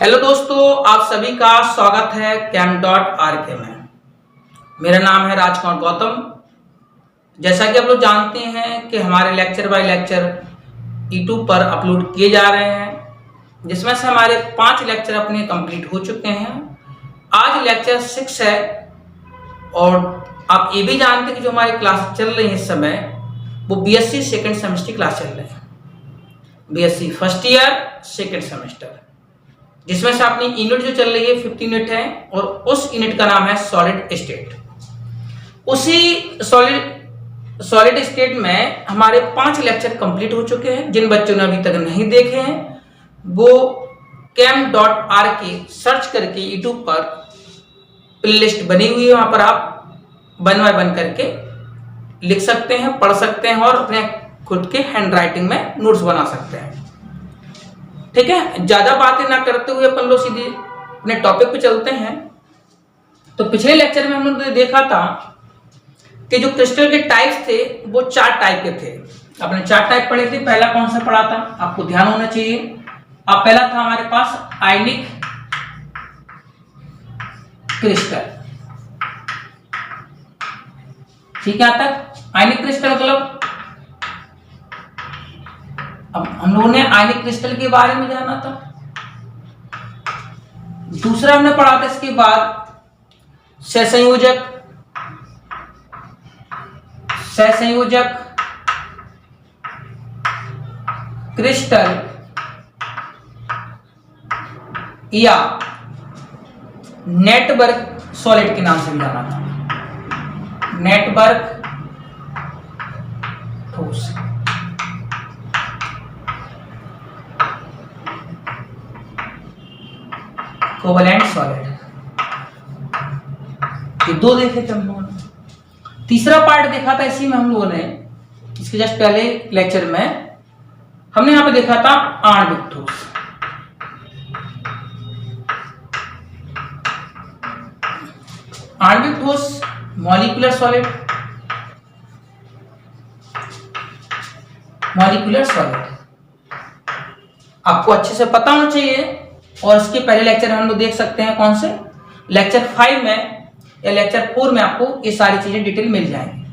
Hello दोस्तों, आप सभी का स्वागत है CAM.RK में। मेरा नाम है राजकुमार गौतम। जैसा कि आप लोग जानते हैं कि हमारे लेक्चर बाय लेक्चर यूट्यूब पर अपलोड किए जा रहे हैं, जिसमें से हमारे 5 लेक्चर अपने कंप्लीट हो चुके हैं। आज लेक्चर 6 है और आप ये भी जानते हैं कि जो हमारी क्लास चल रही है इस समय वो BSc सेकेंड सेमेस्टर की क्लास चल रही है। BSc first year second semester, जिसमें से अपनी यूनिट जो चल रही है 15 यूनिट है और उस यूनिट का नाम है सॉलिड स्टेट। उसी सॉलिड स्टेट में हमारे 5 लेक्चर कंप्लीट हो चुके हैं। जिन बच्चों ने अभी तक नहीं देखे हैं वो CAM.RK सर्च करके यूट्यूब पर प्लेलिस्ट बनी हुई है, वहां पर आप 1 बाय 1 करके लिख सकते हैं, पढ़ सकते हैं और अपने खुद के हैंड राइटिंग में नोट्स बना सकते हैं। ठीक है, ज्यादा बातें ना करते हुए अपन लोग सीधे अपने टॉपिक पे चलते हैं। तो पिछले लेक्चर में हम लोगों ने देखा था कि जो क्रिस्टल के टाइप्स थे वो 4 टाइप के थे। अपने 4 टाइप पढ़े थे। पहला कौन सा पढ़ा था, आपको ध्यान होना चाहिए। अब पहला था हमारे पास आयनिक क्रिस्टल। ठीक है, तक आयनिक क्रिस्टल मतलब अब हम लोगों ने आयनिक क्रिस्टल के बारे में जाना था। दूसरा हमने पढ़ा था इसके बाद सहसंयोजक क्रिस्टल या नेटवर्क सॉलिड के नाम से भी जाना था। नेटवर्क ठोस। कोवैलेंट सॉलिड, ये 2 देखे थे हम लोगों ने। तीसरा पार्ट देखा था इसी में हम लोगों ने, इसके जस्ट पहले लेक्चर में हमने यहां पे देखा था आणविक ठोस। आणविक ठोस मॉलिक्यूलर सॉलिड, आपको अच्छे से पता होना चाहिए। और इसके पहले लेक्चर हम लोग देख सकते हैं कौन से, लेक्चर 5 में या लेक्चर 4 में आपको ये सारी चीजें डिटेल मिल जाएंगी।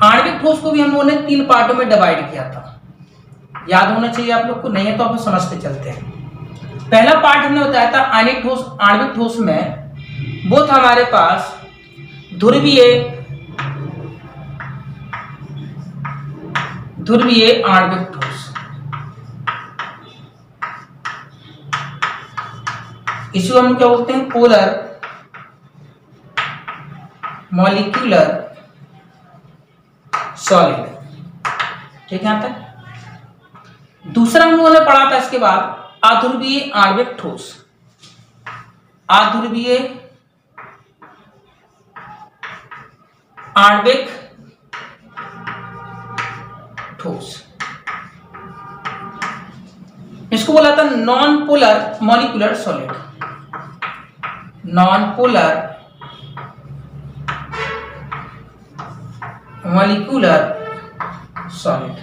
आणविक ठोस को भी हम लोगों ने 3 पार्टों में डिवाइड किया था, याद होना चाहिए आप लोग को, नहीं है तो आप समझते चलते हैं। पहला पार्ट हमने बताया था आणविक ठोस में वो था हमारे पास ध्रुवीय आणविक ठोस। इसको हम क्या बोलते हैं, पोलर मॉलिक्यूलर सॉलिड। ठीक है, यहां तक। दूसरा हम लोगों ने पढ़ा था इसके बाद अध्रुवीय आणविक ठोस। अध्रुवीय आणविक ठोस, इसको बोला था non polar molecular solid. Non polar molecular solid.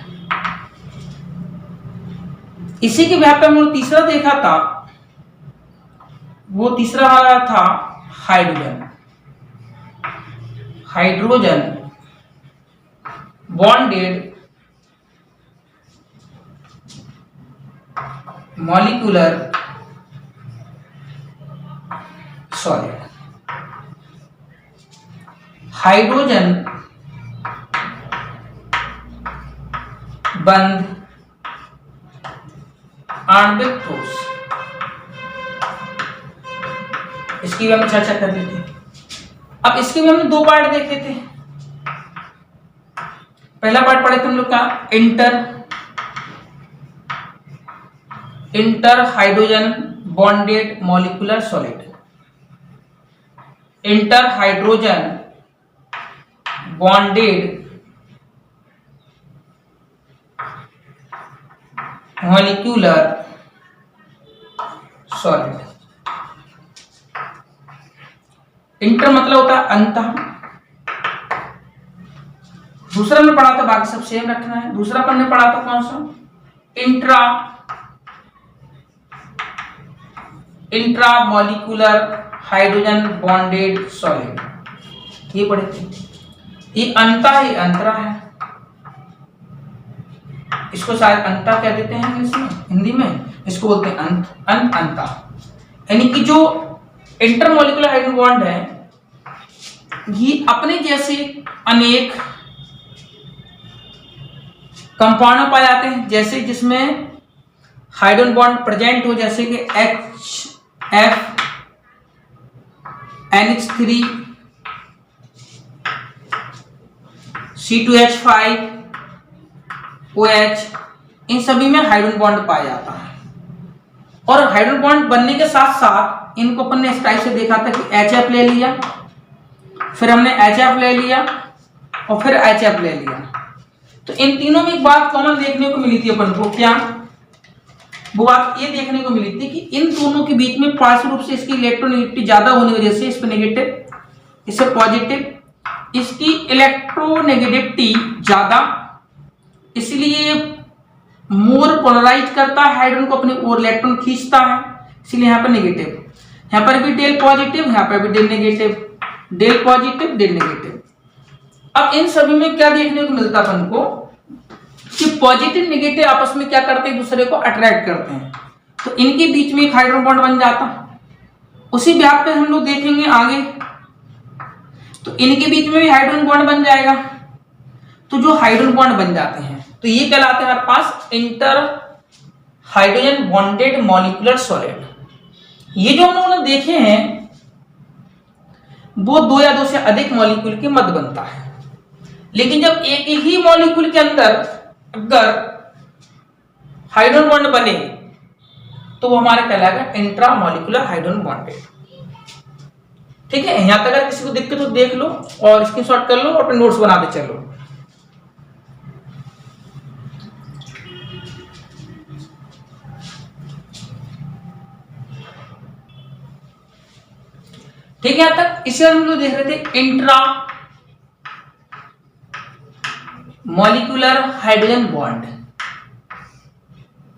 इसी के व्याप पे हम लोग तीसरा देखा था, वो तीसरा वाला था hydrogen bonded molecular solid. Hydrogen बंध आणविक ठोस, इसकी भी हम चर्चा कर ली थी। अब इसके भी हमने 2 पार्ट देखे थे। पहला पार्ट पढ़े थे हम लोग का inter hydrogen bonded molecular solid. Inter hydrogen bonded molecular solid. Inter मतलब होता है अंतः। दूसरा में पढ़ा था, बाकी सब सेम रखना है। दूसरा पढ़ने पढ़ा था कौन सा, intra intramolecular hydrogen bonded solid, ये पढ़े थे। ये अंता ही अंतरा है, इसको शायद अंता क्या देते हैं इंग्लिश में, हिंदी में इसको बोलते हैं अंत, अंता। यानी कि जो इंटरमॉलिक्यूलर हाइड्रोजन बॉन्ड है ये अपने जैसे अनेक कंपाउंड में पाए जाते हैं, जैसे जिसमें हाइड्रोजन बॉन्ड प्रेजेंट हो, जैसे कि HF NH3 C2H5 OH, इन सभी में हाइड्रोजन बॉन्ड पाया जाता है। और हाइड्रोजन बॉन्ड बनने के साथ साथ इनको अपन ने इस टाइप से देखा था कि HF ले लिया, फिर हमने HF ले लिया और फिर HF ले लिया। तो इन तीनों में एक बात कॉमन देखने को मिली थी अपन को, क्या वो बात ये देखने को मिली थी कि इन दोनों के बीच में पार्शियल रूप से इसकी इलेक्ट्रोनेगेटिविटी ज्यादा होने की वजह से इस पे नेगेटिव, इससे पॉजिटिव, इसकी इलेक्ट्रोनेगेटिविटी ज्यादा, इसलिए मोर पोलराइज करता है हाइड्रोजन को अपनी ओर, इलेक्ट्रॉन खींचता है, इसलिए यहाँ पर नेगेटिव, यहाँ पर भी डेल पॉजिटिव, यहाँ पर भी del negative, del positive del negative. अब इन सभी में क्या देखने को मिलता अपन को कि पॉजिटिव नेगेटिव आपस में क्या करते हैं, दूसरे को अट्रैक्ट करते हैं, तो इनके बीच में एक हाइड्रोजन बॉन्ड बन जाता। उसी ब्याह पे हम लोग देखेंगे आगे, तो इनके बीच में भी हाइड्रोजन बॉन्ड बन जाएगा। तो जो हाइड्रोजन बॉन्ड बन जाते हैं तो ये कहलाते हैं हमारे पास inter hydrogen bonded molecular solid. ये जो हम लोगों ने देखे हैं वो दो या दो से अधिक मॉलिक्यूल के मध्य बनता है, लेकिन जब एक ही मॉलिक्यूल के अंदर अगर हाइड्रोजन बॉन्ड बने तो वो हमारा कहलाएगा इंट्रामॉलिक्यूलर हाइड्रोजन बॉन्डेड। ठीक है, यहां तक अगर किसी को दिक्कत हो देख लो और स्क्रीनशॉट कर लो और अपने नोट्स बनाते चलो। ठीक है, यहां तक इसे हम लोग देख रहे थे intra molecular hydrogen bond,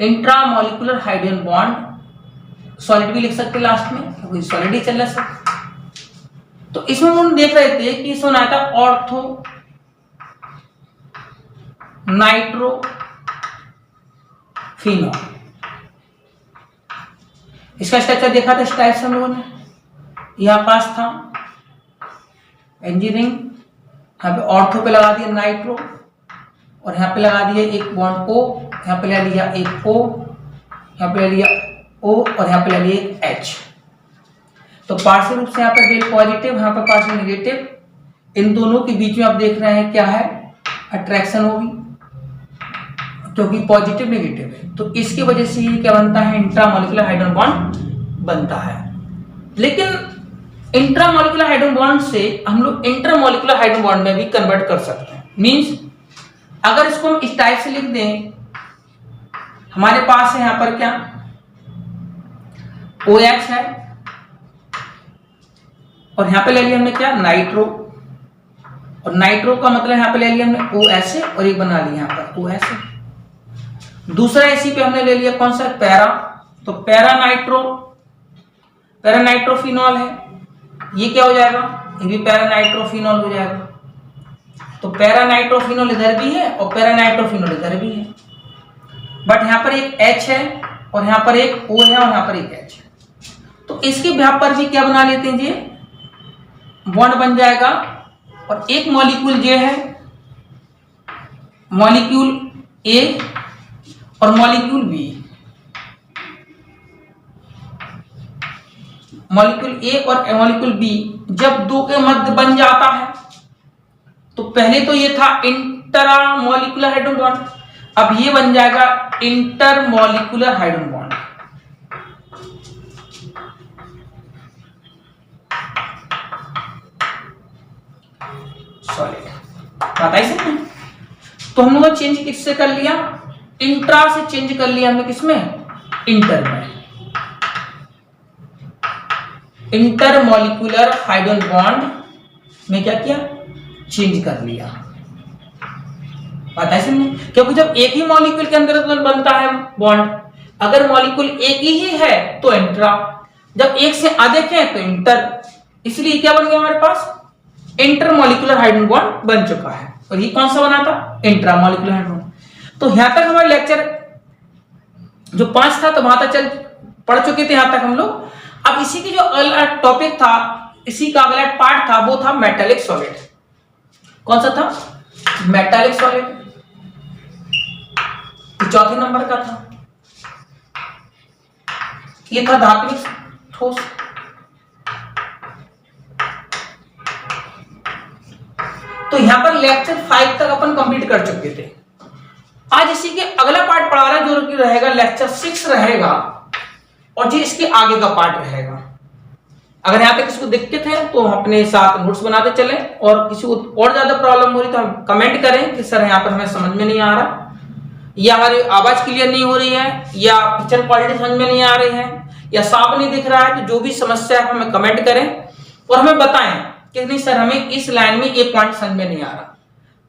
intramolecular hydrogen bond solid भी लिख सकते लास्ट में क्योंकि सॉलिड ही चल रहा है। तो इसमें हम देख रहे थे कि इसमें आता ऑर्थो नाइट्रो फिनॉल, इसका स्ट्रक्चर देखा था इस टाइप से हम लोगों ने, यहां पास था इंजीनियरिंग, यहाँ पे ऑर्थो पे लगा दिया नाइट्रो और यहाँ पे लगा दिया एक बॉन्ड O, यहाँ पे ले लिया एक O, यहाँ पे ले लिया O और यहाँ पे ले लिया एक H। तो पार्शियल रूप से यहाँ पे डेल पॉजिटिव, यहाँ पे पार्शियल नेगेटिव, इन दोनों के बीच में आप देख रहे हैं क्या है, अट्रैक्शन होगी क्योंकि पॉजिटिव नेगेटिव है। तो इसकी वजह से ये क्या बनता है, इंट्रामॉलिक्यूलर हाइड्रोजन बॉन्ड बनता है। लेकिन इंट्रामॉलिक्यूलर हाइड्रोजन बॉन्ड से हम लोग इंटरमॉलिक्यूलर हाइड्रोजन बॉन्ड में भी कन्वर्ट कर सकते हैं। मींस अगर इसको हम इस टाइप से लिख दें, हमारे पास है यहां पर क्या OH है और यहां पे ले लिया हमने क्या नाइट्रो, और नाइट्रो का मतलब यहां पे ले लिया हमने OH और एक बना लिया यहां पर OH। दूसरा इसी पे हमने ले लिया कौन सा, पैरा, तो पैरा नाइट्रोफिनॉल है, ये क्या हो जाएगा, ये भी पैरा नाइट्रोफिनॉल हो जाएगा। तो पैरा नाइट्रोफिनॉल इधर भी है और पैरा नाइट्रोफिनॉल इधर भी है, बट यहां पर एक H है और यहां पर एक O है और यहां पर एक H है। तो इसके ब्याह पर भी क्या बना लेते हैं जी, बॉन्ड बन जाएगा और एक मॉलिक्यूल जो है मॉलिक्यूल A और मॉलिक्यूल B, मॉलिक्यूल A और मॉलिक्यूल B जब दो के मध्य बन जाता है तो पहले तो ये था इंटरमॉलिक्यूलर हाइड्रोजन बॉन्ड, अब ये बन जाएगा इंटरमॉलिक्यूलर हाइड्रोजन बॉन्ड। सॉलिड पता ही सकते हैं। तो हम लोग चेंज किससे कर लिया, इंट्रा से चेंज कर लिया हमने किसमें, इंटर में। इंटरमॉलिक्यूलर हाइड्रोजन बॉन्ड में क्या किया, चेंज कर लिया। पता है समझे, क्योंकि जब एक ही मॉलिक्यूल के अंदर बनता है बॉन्ड, अगर मॉलिक्यूल एक ही है तो इंट्रा, जब एक से अधिक है तो इंटर, इसलिए क्या बन गया हमारे पास इंटरमॉलिक्यूलर हाइड्रोजन बॉन्ड बन चुका है। और ये कौन सा बना था? Intramolecular hydrogen. तो यहां तक हमारा लेक्चर जो 5 था तो वहां तक चल पढ़ चुके थे यहां तक हम लोग। अब इसी की जो अगला टॉपिक था, इसी का अगला पार्ट था, वो था मेटालिक सॉलिड। कौन सा था? Metallic solid. चौथे नंबर का था। ये था धात्विक ठोस। तो यहां पर लेक्चर 5 तक अपन कंप्लीट कर चुके थे। आज इसी के अगला पार्ट पढ़ा रहा है जो रहेगा लेक्चर 6 रहेगा, और जो इसके आगे का पार्ट रहेगा। अगर यहां तक किसी को दिक्कत है तो हम अपने साथ नोट्स बनाते चलें, और किसी को और ज्यादा प्रॉब्लम हो रही तो हम कमेंट करें कि सर यहां पर हमें समझ में नहीं आ रहा, या हमारी आवाज क्लियर नहीं हो रही है, या पिक्चर क्वालिटी समझ में नहीं आ रही है, या साफ नहीं दिख रहा है। तो जो भी समस्या है हमें कमेंट करें और हमें बताएं कि नहीं सर हमें इस लाइन में ये पॉइंट समझ में नहीं आ रहा।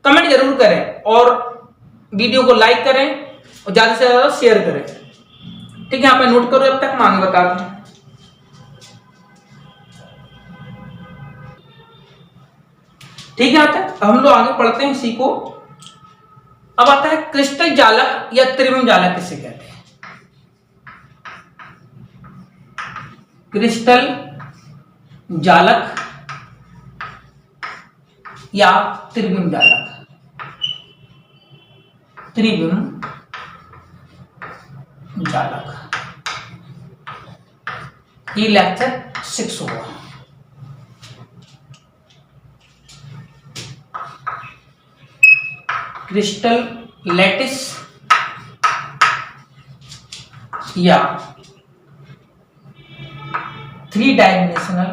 कमेंट जरूर करें और वीडियो को लाइक करें और ज्यादा से ज्यादा शेयर करें। ठीक है, यहाँ पे नोट करो, अब तक हम आगे बताते हैं। ठीक है, आता है। अब हम लोग आगे पढ़ते हैं इसी को। अब आता है क्रिस्टल जालक या त्रिविम जालक किसे कहते हैं? क्रिस्टल जालक या त्रिविम जालक। त्रिविम जालक, ये लेक्चर 6 होगा। क्रिस्टल लैटिस या 3 डायमेंशनल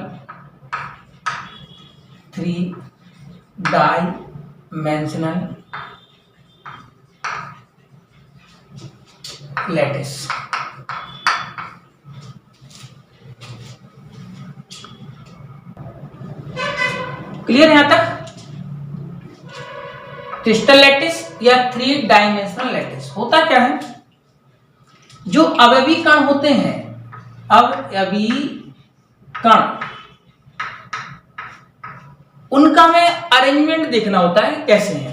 लैटिस। क्लियर यहां तक? क्रिस्टल लैटिस या 3 डायमेंशनल लैटिस होता क्या है? जो अवयवी कण होते हैं, अवयवी कण, उनका हमें अरेंजमेंट देखना होता है कैसे है।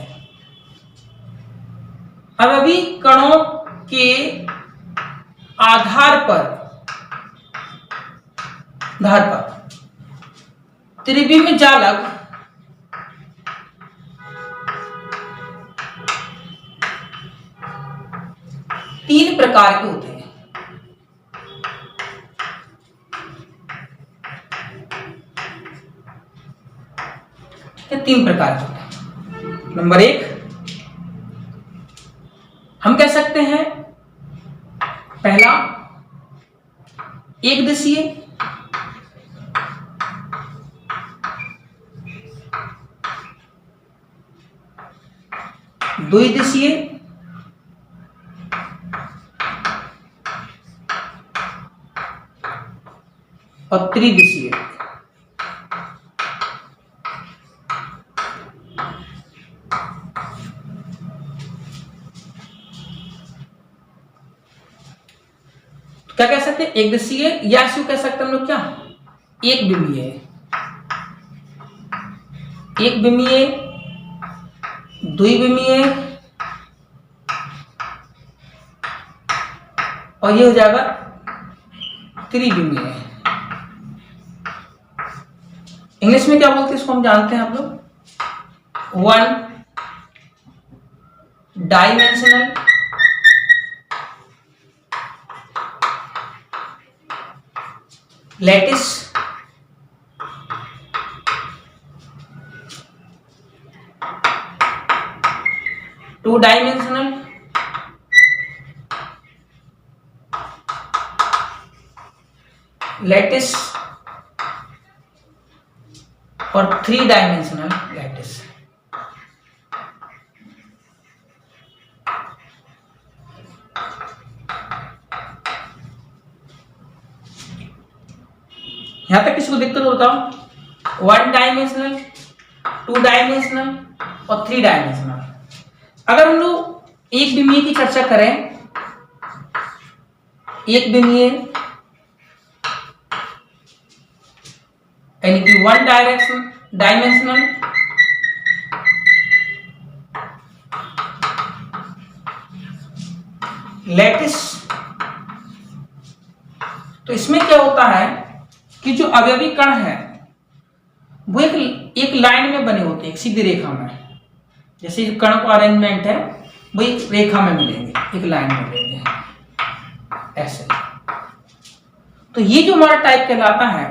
अवयवी कणों के आधार पर त्रिविम जालक तीन प्रकार के होते हैं। ये 3 प्रकार के होते हैं। नंबर 1 हम कह सकते हैं, पहला एक दिशीय, द्विदिशीय और त्रिदिशीय। क्या कह सकते हैं? एक दिशीय, या इसको कह सकते हैं हम लोग क्या, एक बिमीय। एक बिमीय, द्विबिमीय, और ये हो जाएगा त्रिबिमीय। इंग्लिश में क्या बोलते हैं इसको हम जानते हैं आप लोग। 1 डायमेंशनल लैटिस, 2 डायमेंशनल लैटिस और 3 डायमेंशनल लैटिस। यहां तक किसी को दिक्कत होता हो? 1 डायमेंशनल, 2 डायमेंशनल और 3 डायमेंशनल। अगर हम लोग एक बिमीय की चर्चा करें, एक बिमीय, यानी कि वन डायमेंशनल लैटिस। तो इसमें क्या होता है कि जो अवयवी कण है वो एक लाइन में बने होते हैं, एक सीधी रेखा में। जैसे कण का अरेंजमेंट है वो एक रेखा में मिलेंगे, एक लाइन में मिलेंगे ऐसे। तो ये जो हमारा टाइप कहलाता है,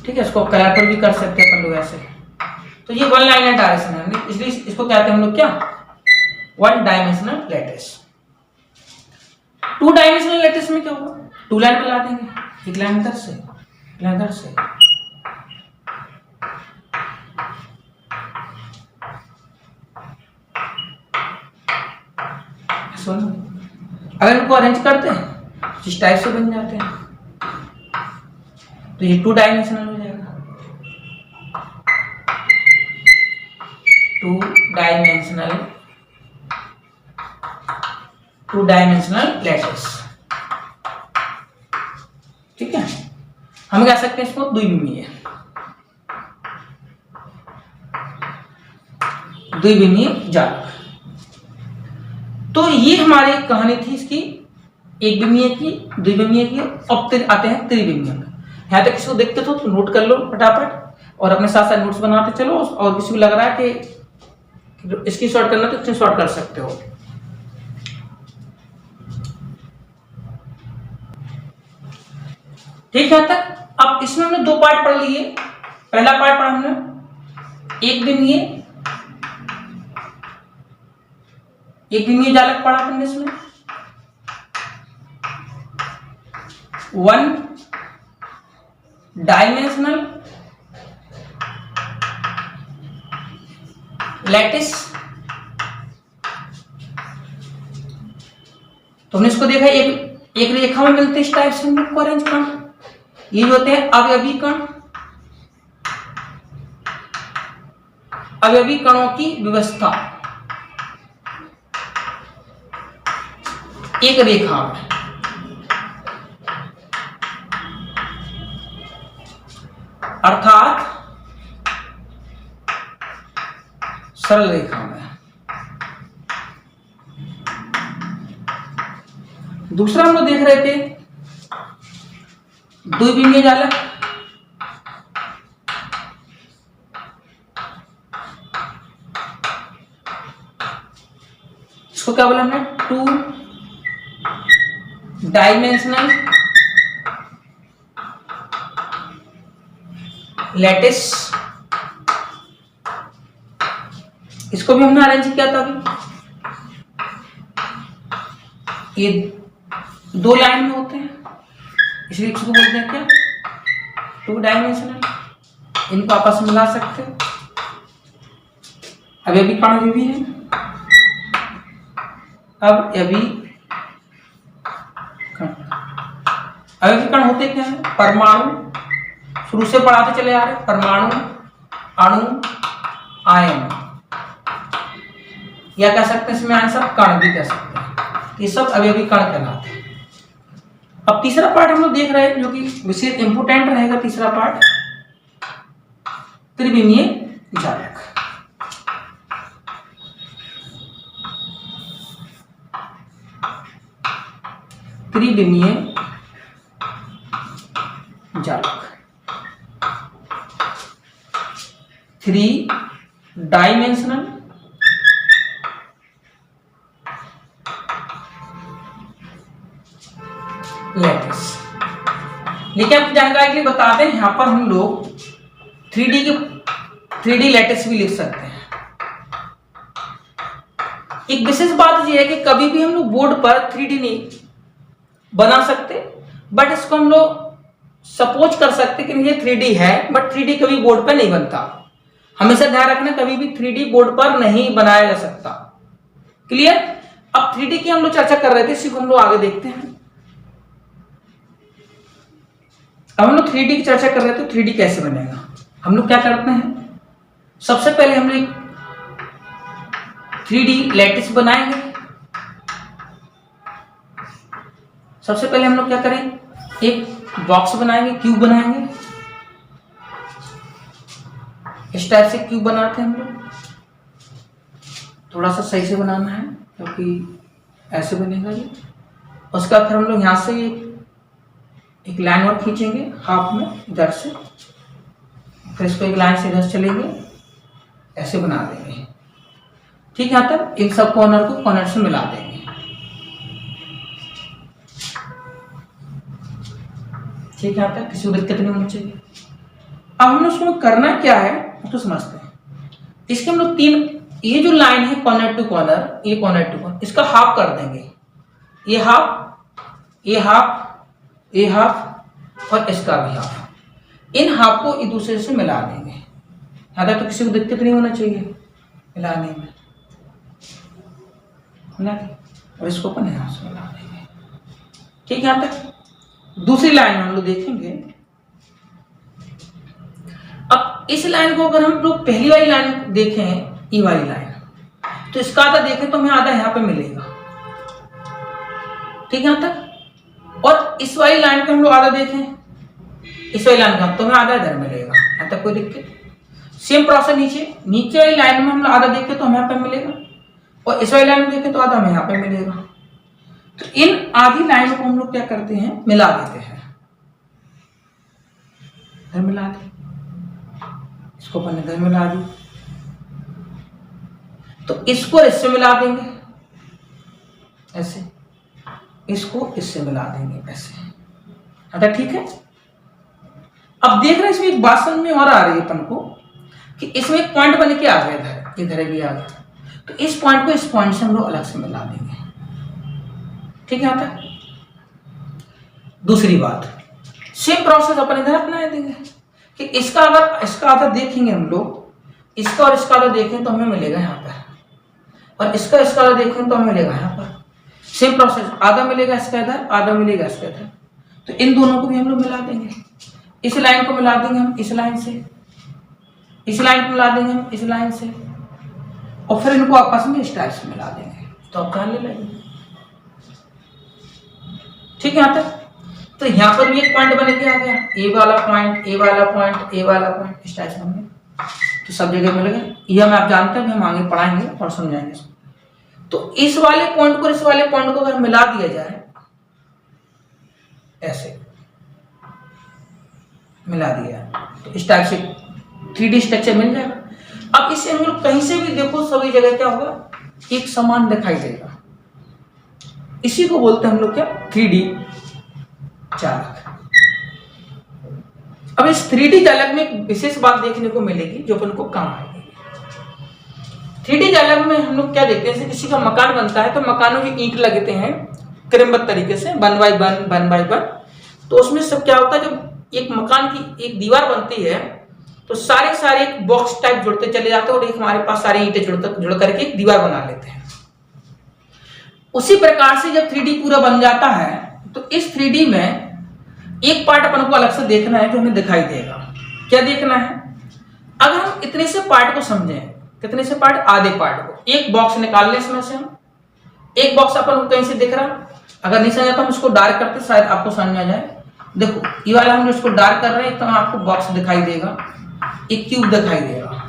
ठीक है, इसको कलर पर भी कर सकते हैं अपन लोग ऐसे। तो ये वन लाइनर डायरेक्शन है, इसलिए इसको कहते हैं हम लोग क्या, one dimensional lattice. Two dimensional lattice में क्या होगा, टू लाइन पर ला देंगे, एक लाइन इधर से, एक लाइन इधर से। अगर इनको अरेंज करते हैं इस टाइप से बन जाते हैं, तो ये टू डायमेंशनल हो जाएगा, टू डायमेंशनल लैटिस। ठीक है, हम कह सकते हैं इसको द्विविमीय, द्विविमीय जालक। तो ये हमारी कहानी थी इसकी, एक विमीय की, द्विविमीय की, अब आते हैं त्रिविमीय। यहां तक इसको देखते तो नोट कर लो फटाफट और अपने साथ साथ नोट्स बनाते चलो। और किसी को लग रहा है कि इसकी शॉर्ट करना तो इसमें शॉर्ट कर सकते हो। ठीक है तक। अब इसमें हमने दो पार्ट पढ़ लिए। पहला पार्ट पढ़ा हमने एक विमीय जालक पढ़ा हमने, इसमें वन डायमेंशनल लैटिस। तो हमने इसको देखा एक रेखा में मिलते इस टाइप से हमको अरेंज कण, ये होते हैं अवयवी कण। अवयवी कणों की व्यवस्था एक रेखा में, अर्थात सरल रेखा में। दूसरा हम लोग देख रहे थे द्विविमीय जालक। इसको क्या बोला हमने, टू डायमेंशनल लैटिस। इसको भी हमने अरेंज किया था अभी, ये दो लाइन में होते हैं इसलिए इसको बोलते हैं क्या, टू डायमेंशनल। इनको आपस में मिला सकते हो। अब अभी कण भी है, अब अभी कण होते क्या है, परमाणु। शुरू से पढ़ाते चले आ रहे, परमाणु, अणु, आयन, या कह सकते हैं इसमें आंसर कण भी कह सकते हैं। ये सब अवयवी कण कहलाते हैं। अब तीसरा पार्ट हम लोग देख रहे हैं जो कि विशेष इंपोर्टेंट रहेगा। तीसरा पार्ट त्रिविमीय जालक। त्रिविमीय जालक, थ्री डायमेंशनल लैटिस। लेकिन आप जानकारी के लिए बता दें, यहां पर हम लोग 3D लैटिस भी लिख सकते हैं। एक विशेष बात यह है कि कभी भी हम लोग बोर्ड पर 3D नहीं बना सकते, बट इसको हम लोग सपोज कर सकते कि ये 3D है, बट 3D कभी बोर्ड पर नहीं बनता। हमेशा ध्यान रखना, कभी भी 3D बोर्ड पर नहीं बनाया जा सकता। क्लियर। अब 3D की हम लोग चर्चा कर रहे थे, इसी को हम लोग आगे देखते हैं। अब हम लोग 3D की चर्चा कर रहे थे, 3D कैसे बनेगा। हम लोग क्या करते हैं, सबसे पहले हम लोग 3D लैटिस बनाएंगे। सबसे पहले हम लोग क्या करें, एक बॉक्स बनाएंगे, क्यूब बनाएंगे। इस टाइप से क्यूब बनाते हैं हम लोग। थोड़ा सा सही से बनाना है क्योंकि ऐसे बनेगा ये। उसका फिर हम लोग यहाँ से एक लाइन और खींचेंगे हाफ में इधर से, फिर इसको एक लाइन से इधर चलेंगे, ऐसे बना देंगे। ठीक, यहाँ तक इन सब कॉर्नर को कॉर्नर से मिला देंगे। ठीक है, यहाँ तक किसी को दिक्कत नहीं होनी चाहिए। अब हम लोग उसमें करना क्या है तो समझते हैं। इसके हम लोग तीन, ये जो लाइन है कॉर्नर टू कॉर्नर, ये कॉर्नर टू कॉर्नर, इसका हाफ कर देंगे। ये हाफ, ये हाफ, ये हाफ और इसका भी हाफ। इन हाफ को एक दूसरे से मिला देंगे। यहाँ तक तो किसी को दिक्कत नहीं होना चाहिए मिलाने में। मिला के और इसको अपन यहाँ से मिला देंगे। ठीक है, यहाँ तक। दूसरी लाइन हम लोग देखेंगे। अब इस लाइन को अगर हम लोग पहली वाली लाइन देखें, ई वाली लाइन, तो इसका आधा देखें तो हमें आधा यहाँ पे मिलेगा। ठीक है, यहाँ तक। और इस वाली लाइन पे हम लोग आधा देखें, इस वाली लाइन का, तो हमें आधा इधर मिलेगा। यहाँ तक कोई दिक्कत? सेम प्रोसेस नीचे वाली लाइन में हम लोग आधा देखें तो हमें यहाँ पे मिलेगा, और इस वाली लाइन में देखें तो आधा हमें यहाँ पे मिलेगा। तो इन आधी लाइनों को हम लोग क्या करते हैं, मिला देते हैं। इधर मिला दे, इसको अपन इधर मिला दी, तो इसको इससे मिला देंगे ऐसे, इसको इससे मिला देंगे ऐसे। अच्छा, ठीक है। अब देख रहे हैं इसमें एक बात समझ में और आ रही है अपन को कि इसमें एक पॉइंट बन के आ गया, इधर भी आ गया, तो इस पॉइंट को इस पॉइंट से हम लोग अलग से मिला देंगे। ठीक है, आता है। दूसरी बात, सेम प्रोसेस अपन इधर अपना देंगे कि इसका अगर इसका आधा देखेंगे हम लोग, इसका और इसका आधा देखें तो हमें मिलेगा यहाँ पर, और इसका आधा देखें तो हमें मिलेगा यहाँ पर। सेम प्रोसेस, आधा मिलेगा इसका इधर, आधा मिलेगा इसका इधर, तो इन दोनों को भी हम लोग मिला देंगे। इस लाइन को मिला देंगे हम इस लाइन से, इस लाइन को मिला देंगे हम इस लाइन से, और फिर इनको आपस में इस टाइप से मिला देंगे। तो आप कहाँ ले लेंगे? ठीक है, यहाँ तक। तो यहाँ पर भी एक पॉइंट बन के आ गया, ए वाला पॉइंट, ए वाला पॉइंट, ए वाला पॉइंट, इस टाइप से हमने तो सब जगह मिल गए। ये हम आप जानते हैं कि हम आगे पढ़ाएंगे और समझाएंगे। तो इस वाले पॉइंट को इस वाले पॉइंट को अगर मिला दिया जाए ऐसे, मिला दिया तो इस टाइप से 3D स्ट्रक्चर मिल जाएगा। अब इसे हम लोग कहीं से भी देखो, सभी जगह क्या होगा, एक समान दिखाई देगा। इसी को बोलते हैं हम लोग क्या, 3D चालक। अब इस 3D चालक में एक विशेष बात देखने को मिलेगी जो अपन को काम आएगी। 3D चालक में हम लोग क्या देखते हैं, किसी का मकान बनता है तो मकानों की ईंट लगते हैं क्रमबद्ध तरीके से, 1 बाय 1। तो उसमें सब क्या होता है, जब एक मकान की एक दीवार बनती है तो सारे एक बॉक्स टाइप जुड़ते चले जाते हैं, और एक हमारे पास सारी ईंटें जुड़ करके एक दीवार बना लेते हैं। उसी प्रकार से जब 3D पूरा बन जाता है तो इस 3D में एक पार्ट अपन को अलग से देखना है जो हमें दिखाई देगा। क्या देखना है? अगर हम इतने से पार्ट को समझें, कितने से पार्ट, आधे पार्ट को, एक बॉक्स निकाल लें इसमें से हम, एक बॉक्स अपन को कहीं से दिख रहा, अगर नहीं समझ आता हम इसको डार्क करते, शायद आपको समझ में आ जाए। देखो ये वाला हम जो इसको डार्क कर रहे हैं तो आपको बॉक्स दिखाई देगा, एक क्यूब दिखाई देगा।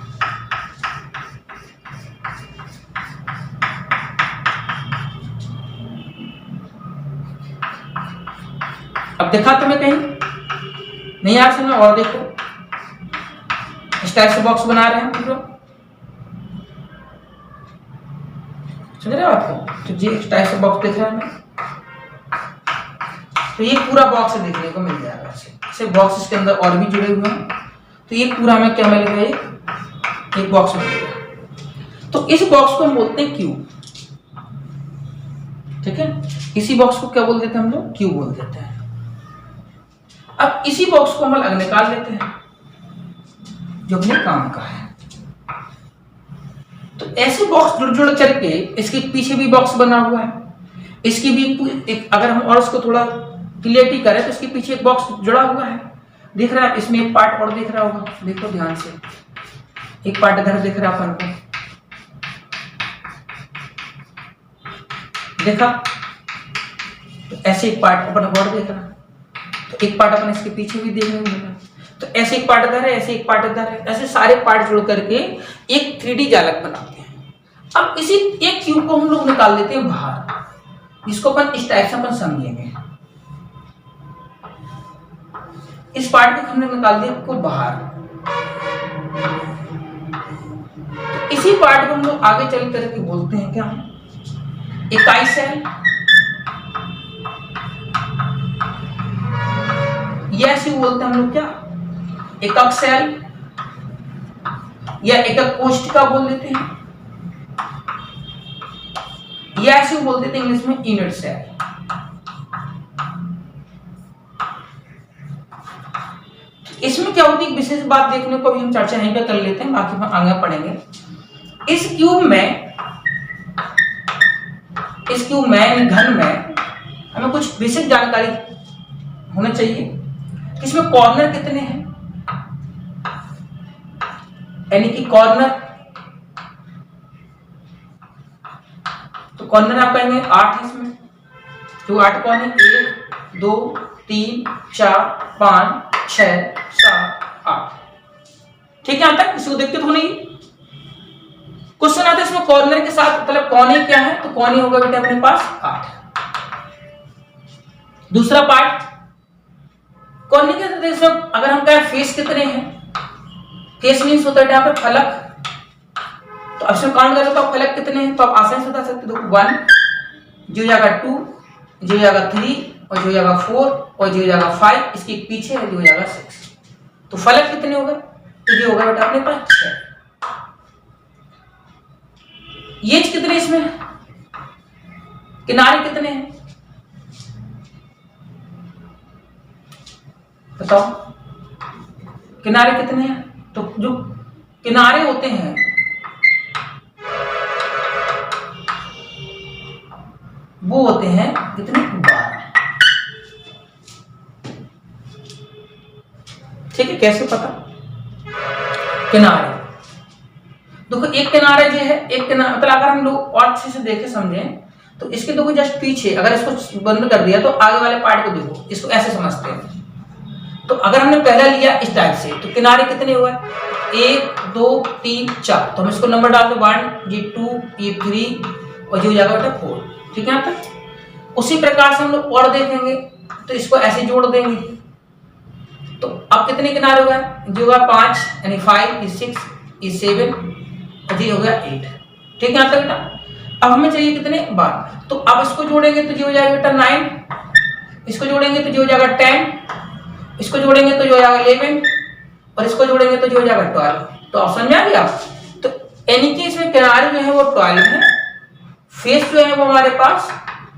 अब देखा तुम्हें कहीं नहीं यार समझ? और देखो इस टाइप से बॉक्स बना रहे हैं हम लोग, समझ रहे हो आपको? तो जी इस टाइप से बॉक्स दिख रहा है हमें, तो ये पूरा बॉक्स देखने को मिल जाएगा। ऐसे बॉक्स इसके अंदर और भी जुड़े हुए हैं, तो ये पूरा हमें क्या मिलेगा, एक बॉक्स मिलेगा। तो इस बॉक्स को हम बोलते हैं क्यूब। ठीक है, इसी बॉक्स को क्या बोल देते हैं हम लोग, क्यूब बोल देते हैं। अब इसी बॉक्स को हम अलग निकाल लेते हैं जो अपने काम का है। तो ऐसे बॉक्स जुड़ करके इसके पीछे भी बॉक्स बना हुआ है, इसकी भी एक, अगर हम और उसको थोड़ा क्लियरिटी करें तो इसके पीछे एक बॉक्स जुड़ा हुआ है, दिख रहा है। इसमें एक पार्ट और दिख रहा होगा, देखो ध्यान से, एक पार्ट इधर दिख रहा है अपन को, देखा? तो ऐसे एक पार्ट अपन और देख रहा है, तो एक पार्ट अपन इसके पीछे भी देखने को मिला। तो ऐसे एक पार्ट इधर है, ऐसे एक पार्ट इधर है, ऐसे सारे पार्ट जोड़ करके एक 3D जालक बनाते हैं। अब इसी एक क्यूब को हम लोग निकाल देते हैं बाहर। इसको अपन इस टाइप से अपन समझेंगे। इस पार्ट को हमने निकाल दिया को बाहर। तो इसी पार्ट को हम लोग आगे चल करके बोलते हैं क्या, इकाई सेल, या ऐसे बोलते हैं हम लोग क्या, एकक सेल, या एकक कोशिका बोल देते हैं, या ऐसे बोल देते हैं इंग्लिश में यूनिट सेल। इसमें क्या होती है, एक विशेष बात देखने को भी हम चर्चा यहीं पे कर लेते हैं, बाकी हम आगे पढ़ेंगे। इस क्यूब में घन में हमें कुछ बेसिक जानकारी होना चाहिए कि इसमें कॉर्नर कितने हैं, यानी कि कॉर्नर, तो कॉर्नर आप कहेंगे 8 है इसमें। तो 8 कौन है, 1 2 3 4 5 6 7 8। ठीक है, यहां तक किसी को दिक्कत हो नहीं। क्वेश्चन आता है इसमें कॉर्नर के साथ मतलब कोने क्या है, तो कोने होगा बेटा अपने पास 8। दूसरा पार्ट कोने के इसमें अगर हम कहें फेस कितने हैं, फेस मीन्स होता है यहाँ पे फलक। तो अब काउंट करें तो फलक कितने हैं, तो आप आसानी से बता सकते हो। 1 जो जाएगा 2, जो जाएगा 3, और जो जाएगा 4, और जो जाएगा 5, इसके पीछे है जो जाएगा 6। तो फलक कितने होगा, तो ये होगा बेटा अपने पास 6। ये कितने इसमें, किनारे कितने हैं बताओ, किनारे कितने हैं, तो जो किनारे होते हैं वो होते हैं कितने, 12। ठीक है, कैसे पता, किनारे देखो, एक किनारा जो है, एक किनारा मतलब अगर हम लोग और अच्छे से देखे समझें तो इसके देखो जस्ट पीछे, अगर इसको बंद कर दिया तो आगे वाले पार्ट को देखो, इसको ऐसे समझते हैं। तो अगर हमने पहला लिया इस टाइप से, तो किनारे कितने हुए, 1 2 3 4, तो हम इसको नंबर डाल दो 1 ये 2 ये 3 और जो जाएगा बेटा 4। ठीक है, यहाँ तक। उसी प्रकार से हम लोग और देखेंगे तो इसको ऐसे जोड़ देंगे, तो अब कितने किनारे हुए, जो होगा 5 यानी 5 ये 6 ये 7 और ये हो गया 8। ठीक है, यहाँ तक बेटा। अब हमें चाहिए कितने, 12। तो अब इसको जोड़ेंगे तो जो हो जाएगा बेटा 9, इसको जोड़ेंगे तो जो हो जाएगा 10, इसको जोड़ेंगे तो जो हो जाएगा 11, और इसको जोड़ेंगे तो जो हो जाएगा 12। तो ऑप्शन में आ गया। तो यानी कि इसमें किनारे जो है वो 12 है, फेस जो है वो हमारे पास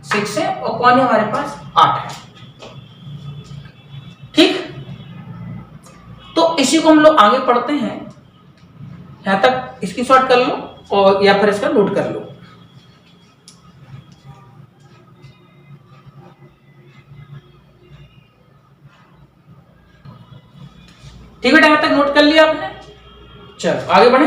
6 है, और कोने हमारे पास 8 है। ठीक, तो इसी को हम लोग आगे पढ़ते हैं। यहां तक इसकी शॉर्ट कर लो और या फिर इसका नोट कर लो। ठीक है, यहां तक नोट कर लिया आपने। चलो आगे बढ़े।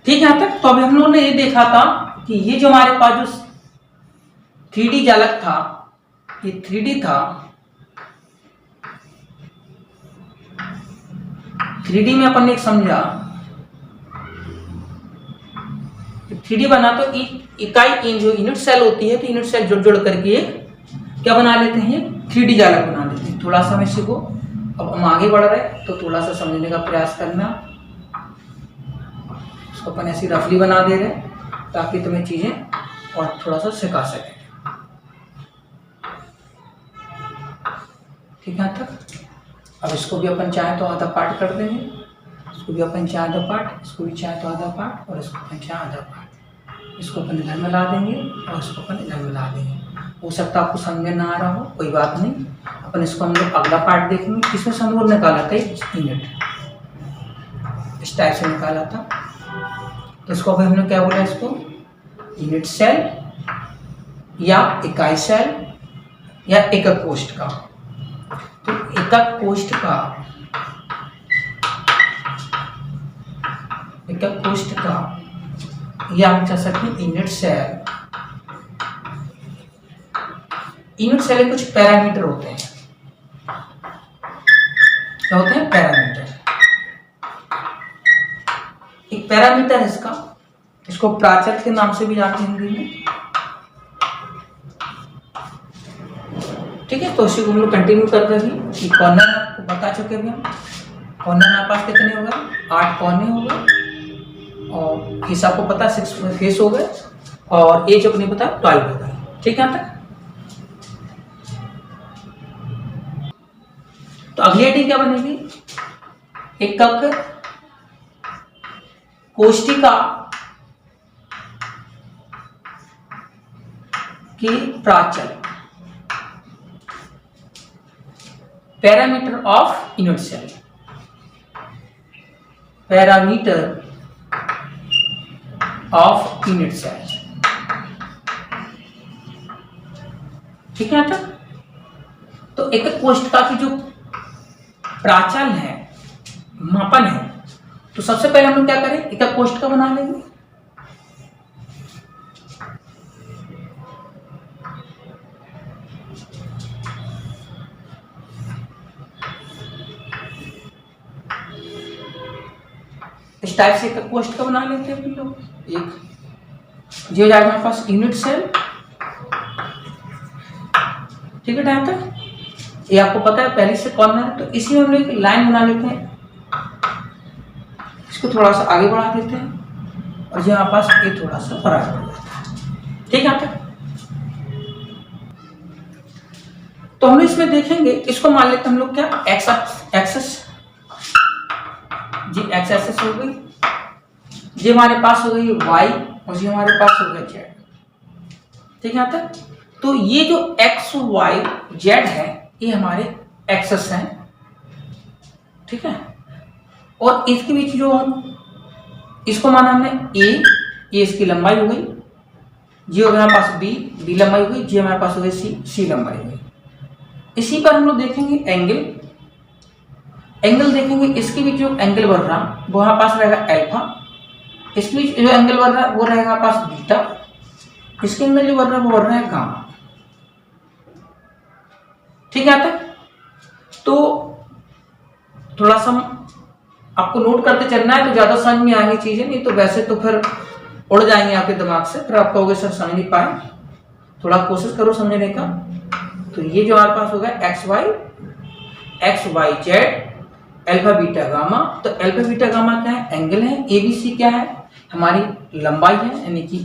ठीक है, यहां तक। तो अभी हम लोगों ने ये देखा था कि ये जो हमारे पास जो 3D जालक था, ये 3D था। 3D में अपन ने समझा 3D बना तो इकाई जो यूनिट सेल होती है, तो यूनिट सेल जोड़ जोड़ करके क्या बना लेते हैं, 3D जालक बना लेते हैं। थोड़ा सा इसी को, अब हम आगे बढ़ रहे हैं तो थोड़ा सा समझने का प्रयास करना। इसको अपन ऐसी रफली बना दे रहे हैं ताकि तुम्हें चीजें और थोड़ा सा सिखा सके। ठीक है, तक। अब इसको भी अपन चाहे तो आधा पार्ट कर देंगे, इसको भी अपन चाहे आधा पार्ट, इसको भी चाहे तो आधा पार्ट, और इसको अपन चाहे आधा पार्ट। इसको अपन इधर मिला देंगे और इसको अपन इधर मिला देंगे। हो सकता है आपको समझ में ना आ रहा हो, कोई बात नहीं। अपन इसको हम लोग अगला पार्ट देखेंगे। इसमें से हम लोग निकाला था यूनिट, इस टाइप से निकाला था। तो इसको अभी हमने क्या बोला, इसको यूनिट सेल या इकाई सेल या एकक कोशिका। तो एकक कोष्ठ का या हम कह सकते हैं यूनिट सेल। यूनिट सेल के कुछ पैरामीटर होते हैं। क्या होते हैं? पैरामीटर। एक पैरामीटर है इसको प्राचल के नाम से भी जानते हैं हिंदी में। ठीक है, तो इसी को हम लोग कंटिन्यू कर रहे हैं कि कॉर्नर आपको बता चुके हैं हम। कॉर्नर हमारे पास कितने हो गए? 8 कोने हो गए, और फेस आपको पता है 6 फेस हो गए, और एज अपने पता 12 हो गए। ठीक है, यहाँ तक। तो अगली हेडिंग क्या बनेगी? एकक कोष्ठिका की प्राचल, parameter of unit cell. Parameter of unit cell. ठीक है, तो एकक कोष्ठिका की जो प्राचल है, मापन है, तो सबसे पहले हम लोग क्या करें? एकक कोष्ठिका बना लेंगे। इस टाइप से एकक कोष्ठिका बना लेते हैं लोग। एक जो जाएगा हमारे पास यूनिट सेल। ठीक है, यहाँ तक ये आपको पता है पहले से कॉर्नर है, तो इसी में हम लोग लाइन बना लेते हैं। इसको थोड़ा सा आगे बढ़ा देते हैं, और जो हमारे पास ये थोड़ा सा फरार बढ़ जाता है। ठीक है, तक तो हम लोग इसमें देखेंगे, इसको मान लेते हैं हम लोग क्या? एक्सेस जी, एक्स एक्सेस हो गई, ये हमारे पास हो गई वाई, और ये हमारे पास हो गया जेड। ठीक है, तक तो ये जो एक्स वाई जेड है, ये हमारे एक्सेस हैं। ठीक है, और इसके बीच जो इसको माना हमने ए, ये इसकी लंबाई हो गई, जी हो गया हमारे पास बी लंबाई हो गई, जी हमारे पास हो गई सी लंबाई हो गई। इसी पर हम लोग देखेंगे एंगल देखेंगे। इसके बीच जो एंगल बढ़ रहा वो हमारे पास रहेगा अल्फा, इसके बीच जो एंगल बढ़ रहा है वो रहेगा हमारे पास बीटा, इसके अंदर जो बढ़ रहा है वो बढ़ रहा है गामा। ठीक है, तक तो थोड़ा सा आपको नोट करते चलना है, तो ज्यादा समझ में आएंगी चीजें, नहीं तो वैसे तो फिर उड़ जाएंगे आपके दिमाग से, फिर आप कहोगे सर समझ नहीं पाए। थोड़ा कोशिश करो समझने का। तो ये जो हमारे पास होगा X Y Z alpha beta gamma. तो अल्फा बीटा गामा क्या है? एंगल है। एबीसी क्या है? हमारी लंबाई है, यानी कि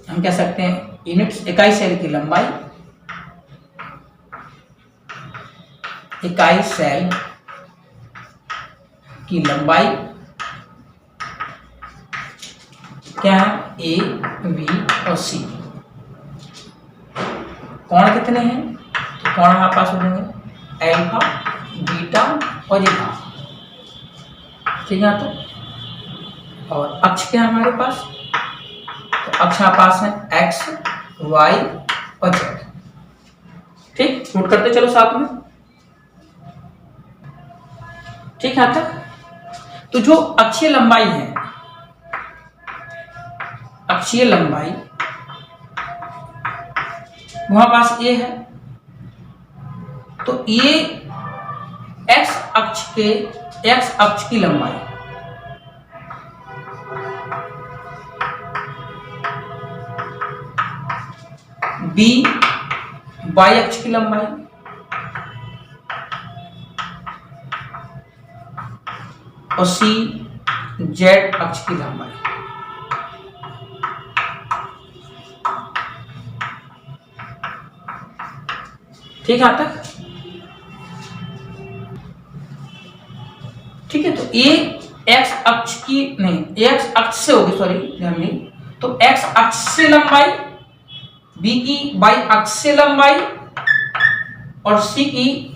हम कह सकते हैं यूनिट्स, इकाई सेल की लंबाई। इकाई सेल की लंबाई क्या है? ए, बी और सी। कोण कितने हैं? तो कोण हमारे पास हो जाएंगे अल्फा, बीटा और ये गामा। ठीक है, तो और अक्ष क्या है हमारे पास? तो अक्ष हमारे पास है एक्स, वाई और जेड। ठीक, नोट करते चलो साथ में। ठीक है, तक तो जो अक्षीय लंबाई है, अक्षीय लंबाई वहां पास ए है, तो ये एक्स अक्ष की लंबाई, बी वाई अक्ष की लंबाई, और सी जेड अक्ष की लंबाई। ठीक है, तक ठीक है। तो ए एक्स अक्ष की नहीं, एक्स अक्ष से होगी, सॉरी ध्यान नहीं, तो एक्स अक्ष से लंबाई, बी की वाई अक्ष से लंबाई, और सी की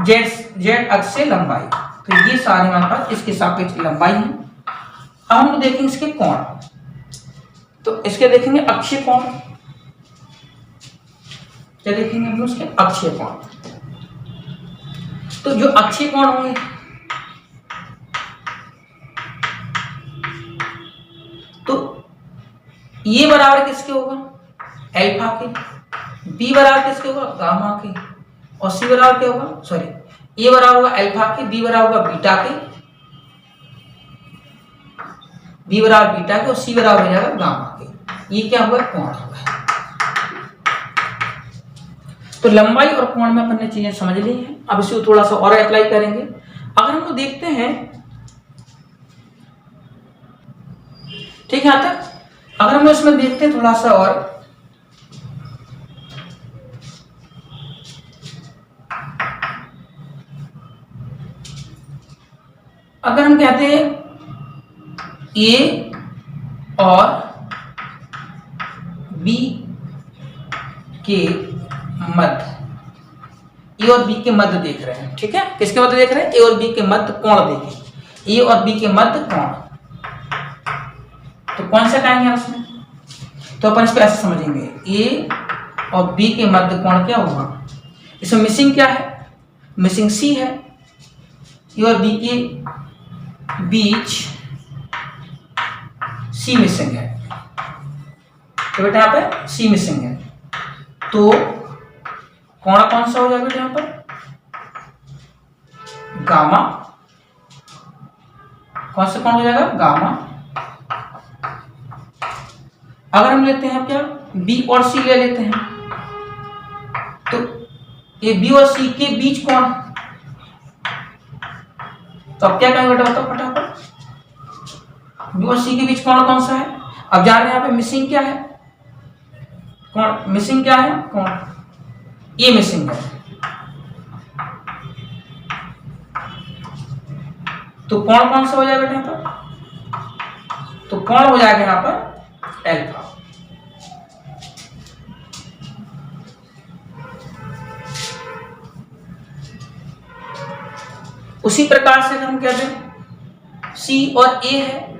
जेड अक्ष से लंबाई। तो ये सारे हमारे पास इसके सापेक्ष लंबाई है। अब हम देखेंगे इसके कोण, तो इसके देखेंगे अक्षीय कोण। क्या देखेंगे हम उसके? अक्षीय कोण। तो जो अक्षीय कोण होंगे, तो ये बराबर किसके होगा, अल्फा के, बी बराबर किसके होगा, गामा के, और सी बराबर क्या होगा, सॉरी ए बराबर होगा अल्फा के, बी बराबर होगा बीटा के, बी बराबर बीटा के, और सी बराबर हो जाएगा गामा के। ये क्या हुआ, कोण हुआ। तो लंबाई और कोण में अपन ने चीजें समझ ली हैं। अब इसे थोड़ा सा और अप्लाई करेंगे। अगर हम लोग देखते हैं, ठीक है, यहां तक अगर हम इसमें देखते हैं थोड़ा सा और, अगर हम कहते हैं ए और बी के मध्य, ए और बी के मध्य देख रहे हैं, ठीक है, किसके मध्य देख रहे हैं, ए और बी के मध्य कोण देखें, ए और बी के मध्य कोण, तो कौन सा कहेंगे उसमें, तो अपन इसको ऐसे समझेंगे, ए और बी के मध्य कोण क्या होगा, इसमें मिसिंग क्या है, मिसिंग सी है, ए और बी के बीच सी मिसिंग है, तो बेटा यहाँ पे सी मिसिंग है, तो कोण कौन सा हो जाएगा बेटा यहाँ पर, गामा, कौन सा कोण हो जाएगा, गामा। अगर हम लेते हैं क्या, बी और सी ले लेते हैं, तो ये बी और सी के बीच कोण, तो अब क्या कहेंगे बेटा, बताओ फटाफट, बी और सी के बीच कोण कौन सा है। अब जा रहे हैं यहाँ पे मिसिंग क्या है, कोण मिसिंग क्या है, कोण ये मिसिंग है, तो कोण कौन सा हो जाएगा बेटा यहाँ पर, तो कोण हो जाएगा यहाँ पर अल्फा। उसी प्रकार से अगर हम कहते हैं सी और ए है,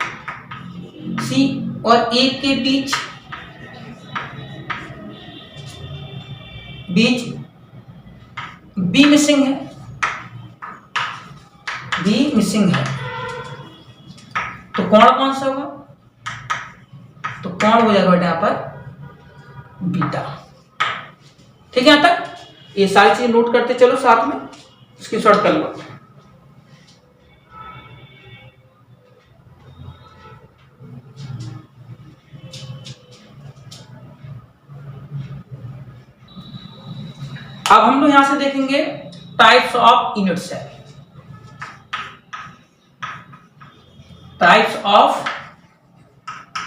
सी और ए के बीच बी मिसिंग है, बी मिसिंग है, तो कोण कौन सा होगा, तो कोण हो जाएगा बेटा यहां पर बीटा। ठीक है, यहां तक ये सारी चीजें नोट करते चलो, साथ में इसकी शॉर्ट कर लो। अब हम लोग यहां से देखेंगे types of unit cell, types of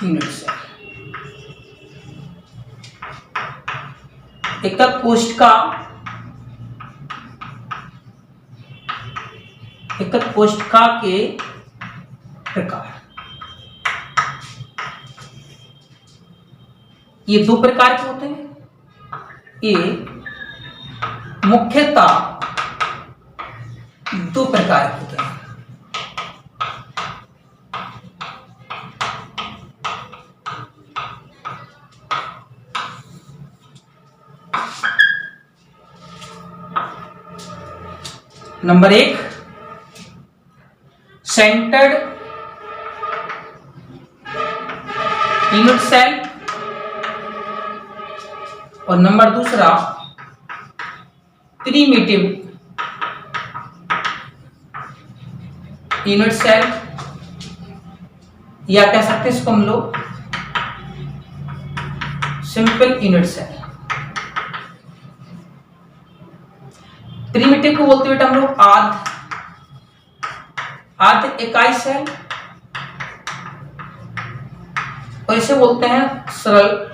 unit cell. एकक कोशिका, एकक कोशिका के प्रकार, ये दो प्रकार के होते हैं। ये मुख्यतः दो प्रकार के होते हैं। नंबर एक, सेंटर्ड यूनिट सेल, और नंबर दूसरा प्रिमिटिव यूनिट सेल, या कह सकते हैं इसको हम लोग सिंपल यूनिट सेल। प्रिमिटिव को बोलते बेटा हम लोग आध इकाई सेल, और इसे बोलते हैं सरल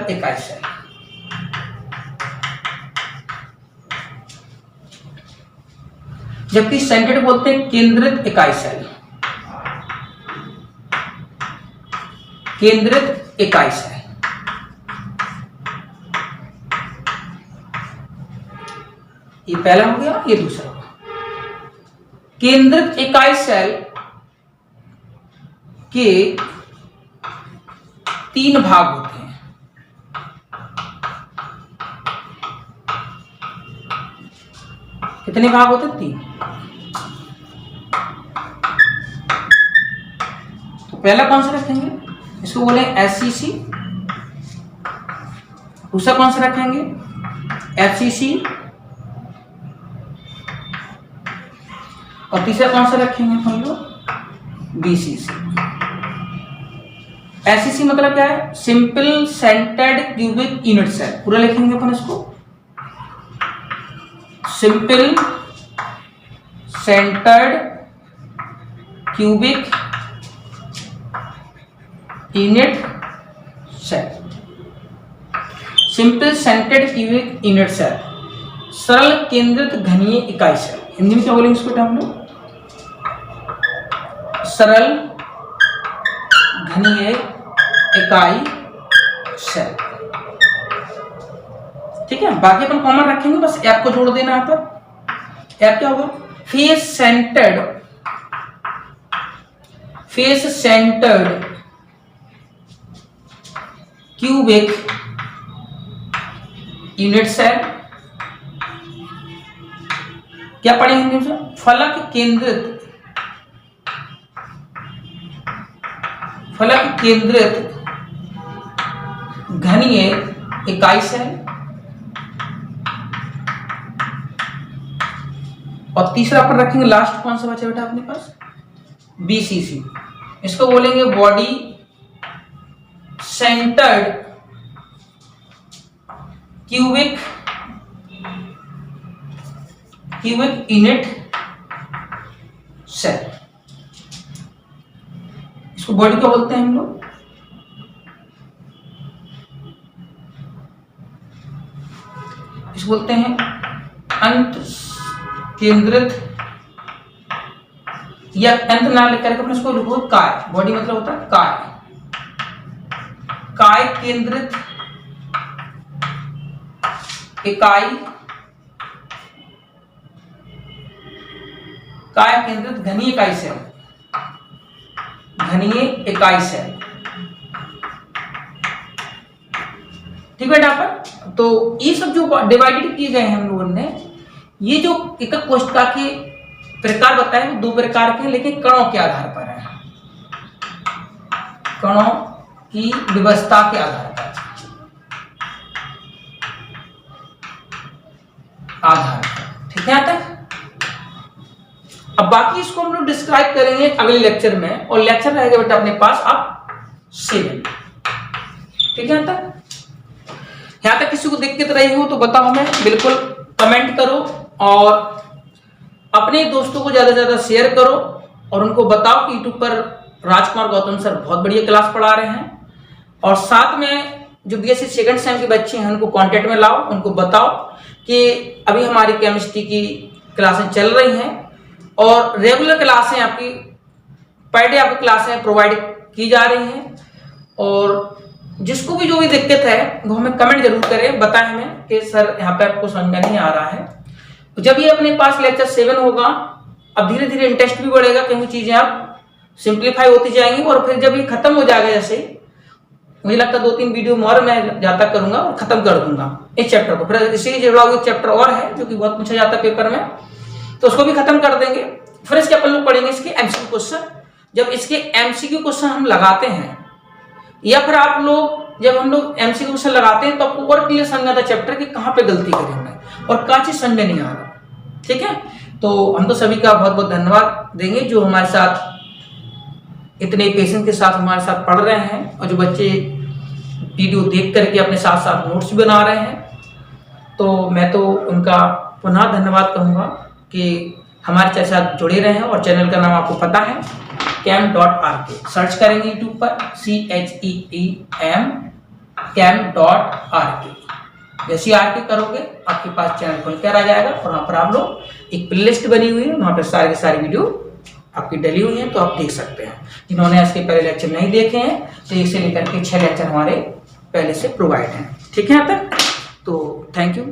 इकाई सेल। जबकि सेंटर्ड बोलते हैं केंद्रित इकाई सेल, केंद्रित इकाई सेल। ये पहला हो गया, ये दूसरा होगा। केंद्रित इकाई सेल के तीन भाग होते हैं। कितने भाग होते हैं? 3। तो पहला कौन सा रखेंगे? इसको बोले SCC। दूसरा कौन सा रखेंगे? FCC। और तीसरा कौन सा रखेंगे हम लोग? BCC। SCC मतलब क्या है? Simple centred cubic unit cell. पूरा लिखेंगे अपन इसको, simple centred cubic unit cell. Simple centred cubic unit cell, सरल केंद्रित घनीय इकाई सेल। हिंदी में क्या बोलेंगे इसको हम लोग? सरल घनीय इकाई सेल। ठीक है, बाकी अपन कॉमन रखेंगे, बस ऐप को जोड़ देना। यहाँ पर ऐप क्या होगा? Face centred cubic unit cell. क्या पढ़ेंगे हिंदी में? फलक केंद्रित घनीय इकाई सेल। और तीसरा पर रखेंगे, लास्ट कौन सा बचा बेटा अपने पास? BCC। इसको बोलेंगे body centred cubic unit cell. इसको बॉडी क्या बोलते हैं हम लोग? इसको बोलते हैं अंत केंद्रित, या अंत ना लेकर के अपने इसको लिखो काय। बॉडी मतलब होता है काय केंद्रित इकाई, काय केंद्रित घनीय इकाई सेल, घनीय इकाई सेल। ठीक बेटा पर। तो ये सब जो डिवाइडेड किए गए हैं हम लोगों ने, ये जो एक कोशिका के प्रकार बताए वो 2 प्रकार के हैं, लेकिन कणों के आधार पर है, कणों की व्यवस्था के आधार पर ठीक है यहाँ तक। अब बाकी इसको हम लोग डिस्क्राइब करेंगे अगले लेक्चर में, और लेक्चर रहेगा बेटा अपने पास अब 7। ठीक है यहाँ तक। यहाँ तक किसी को दिक्कत रही हो तो बताओ हमें, बिल्कुल कमेंट करो, और अपने दोस्तों को ज्यादा से ज्यादा शेयर करो, और उनको बताओ कि यूट्यूब पर राजकुमार गौतम सर बहुत बढ़िया क्लास पढ़ा रहे हैं। और साथ में जो BSc सेकंड सेम के बच्चे हैं उनको कांटेक्ट में लाओ, उनको बताओ कि अभी हमारी केमिस्ट्री की क्लासें चल रही हैं, और रेगुलर क्लासें आपकी पर डे आपकी क्लासें प्रोवाइड की जा रही हैं। और जिसको भी जो भी दिक्कत है वो हमें कमेंट जरूर करें, बताएं हमें कि सर यहाँ पे आपको समझ में नहीं आ रहा है। तो जब ये अपने पास लेक्चर 7 होगा, अब धीरे धीरे इंटरेस्ट भी बढ़ेगा, क्योंकि चीजें अब सिंप्लीफाई होती जाएंगी। और फिर जब ये खत्म हो जाएगा, जैसे मुझे लगता है 2-3 वीडियो और मैं ज्यादा करूंगा और खत्म कर दूंगा इस चैप्टर को। फिर इसी जुड़ा हुआ चैप्टर और है जो कि बहुत पूछा जाता है पेपर में, तो उसको भी खत्म कर देंगे। फिर इसके अपन लोग पढ़ेंगे इसके MCQ क्वेश्चन। जब इसके MCQ क्वेश्चन हम लगाते हैं, या फिर आप लोग जब हम लोग MCQ क्वेश्चन लगाते हैं, तो आपको और क्लियर समझ आता है चैप्टर की कहाँ पे गलती करेंगे और क्या चीज समझ नहीं आ रहा। ठीक है, तो हम तो सभी का बहुत बहुत धन्यवाद देंगे जो हमारे साथ इतने पेशेंस के साथ हमारे साथ पढ़ रहे हैं, और जो बच्चे वीडियो देख करके अपने साथ साथ नोट्स भी बना रहे हैं। तो मैं तो उनका पुनः धन्यवाद कहूँगा कि हमारे चैनल साथ जुड़े रहे हैं। और चैनल का नाम आपको पता है, cam.rk। सर्च करेंगे यूट्यूब पर CHEEM cam.rk। जैसे आरके करोगे आपके पास चैनल खुल कर आ जाएगा, और वहाँ पर आप लोग एक प्लेलिस्ट बनी हुई है, वहाँ पर सारे के सारे वीडियो आपकी डली हुई हैं, तो आप देख सकते हैं। जिन्होंने इसके पहले लेक्चर नहीं देखे हैं, तो 1 से लेकर के 6 लेक्चर हमारे पहले से प्रोवाइड हैं। ठीक है यहाँ तक। तो थैंक यू।